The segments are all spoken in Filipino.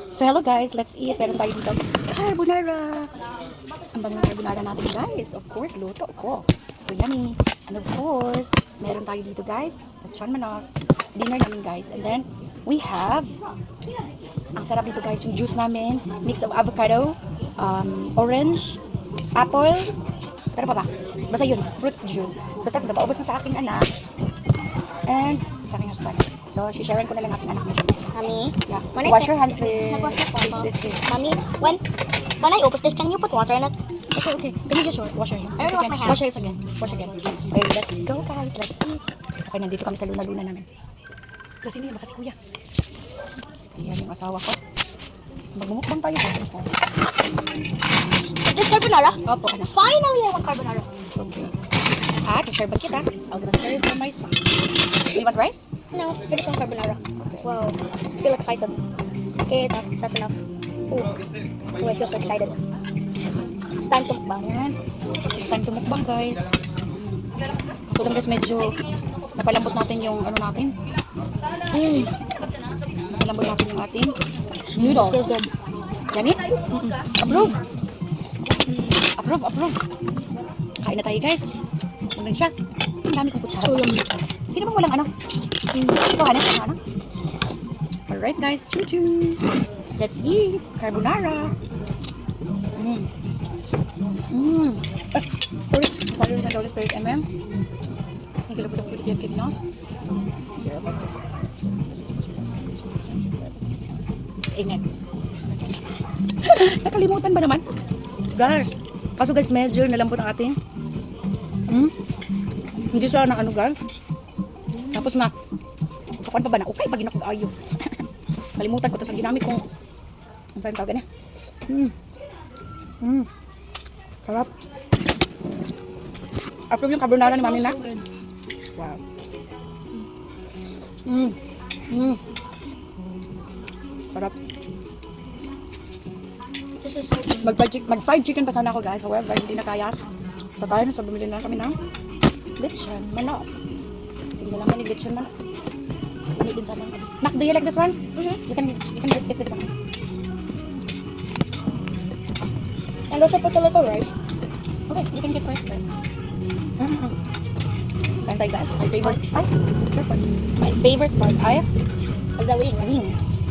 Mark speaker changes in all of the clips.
Speaker 1: So hello guys, let's eat. Meron tayo dito carbonara. Ang bangang carbonara natin guys. Of course, luto ko. So yummy. And of course, meron tayo dito guys. Lechon manok. Dinner namin guys. And then, we have, ang sarap dito guys, yung juice namin. Mix of avocado, orange, apple. Pero pa ba? Basta yun, fruit juice. So tatlo, paubos na sa aking anak. And sa aking husband. So, sharean ko na lang aking anak mo.
Speaker 2: Mommy,
Speaker 1: Yeah.
Speaker 2: when
Speaker 1: Wash your hands, please.
Speaker 2: Nagwash your hands.
Speaker 1: This.
Speaker 2: Mommy, when I open this, can you put water in it?
Speaker 1: Okay, okay. Can you just wash your hands?
Speaker 2: I already washed my hands.
Speaker 1: Wash your hands again. Wash again. Okay, let's go guys. Let's eat. Okay, nandito kami sa luna-luna namin. Kasi niya, kasi kuya. Ayan yung asawa ko. So, magmumukbang tayo.
Speaker 2: This carbonara?
Speaker 1: Opo, anak.
Speaker 2: Finally, I want carbonara.
Speaker 1: Okay. Serve kita. I'm gonna serve for my son. You want rice?
Speaker 2: No, I just want carbonara. Wow, I feel excited. Okay, that's enough. Oh, I feel so excited. It's time to mukbang.
Speaker 1: Ayan. It's time to mukbang, guys. So lang guys, medyo napalambot natin yung ano natin. Napalambot natin yung ating noodles.
Speaker 2: Feels good.
Speaker 1: Yummy? Approve. Approve. Kain na tayo guys. Maganda siya. Ang dami kong kutsara.
Speaker 2: So yummy.
Speaker 1: Sino bang walang ano? Ito, ano? Alright guys, choo-choo. Let's eat carbonara. Sorry, Father and Holy Spirit, Amen. Thank you Lord for the food that you have given us. Amen. Nakalimutan ba naman? Guys, kaso guys, medyo nalambot ang ating hindi siya na ano guys. Tapos na kapan pa ba na okay pag ginakag-ayo. Kalimutan ko to sa ginamit kong ang saan tawag na. Sarap. Approve yung carbonara ni mami na. Wow. Sarap.
Speaker 2: This is so good.
Speaker 1: Mag-fried chicken pa sana ako guys. However, hindi na kaya. So tayo na, so bumili na kami ng lechon manok. Tingnan lang yan yung lechon manok. Bumili din sana. Mac, do you like this one? You can eat this one.
Speaker 2: And also put a little rice.
Speaker 1: Okay, you can get rice there. Kain tayo guys. My favorite. Ay, careful. My favorite part ay
Speaker 2: The
Speaker 1: wings.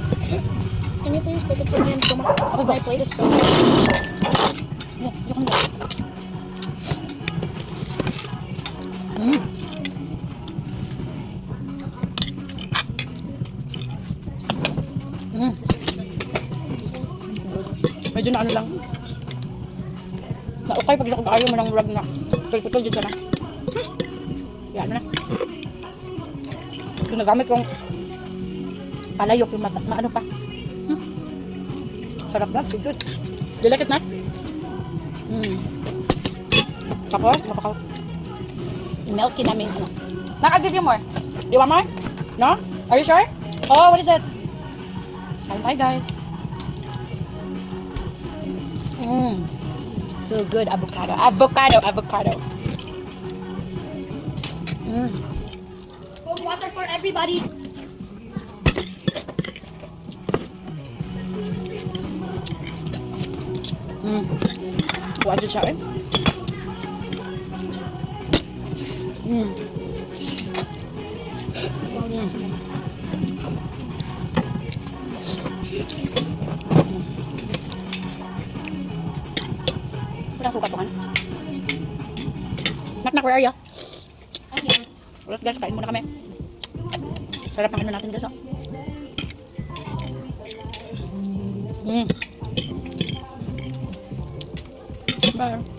Speaker 2: Can you please put it for me and come on? My plate is so
Speaker 1: Yeah, you can get. Medyo na ano lang. Na-okay pag nakag-ayaw mo ng rag na. Putol dito na. Yan na. Ginagamit kong palayok yung ano pa. Sarap na. So good. Do you like it na? Tapos, milky namin ano. Naka-give you more. Do you want more? No? Are you sure? Oh, what is it? Kain tayo guys. So good, avocado.
Speaker 2: Cold water for everybody.
Speaker 1: Kuha dyan siya eh. Walang sukat to kan? Knock, where are you?
Speaker 2: I'm here.
Speaker 1: Ulit guys, kain muna kami. Sarap ng ano natin guys, oh. Bye.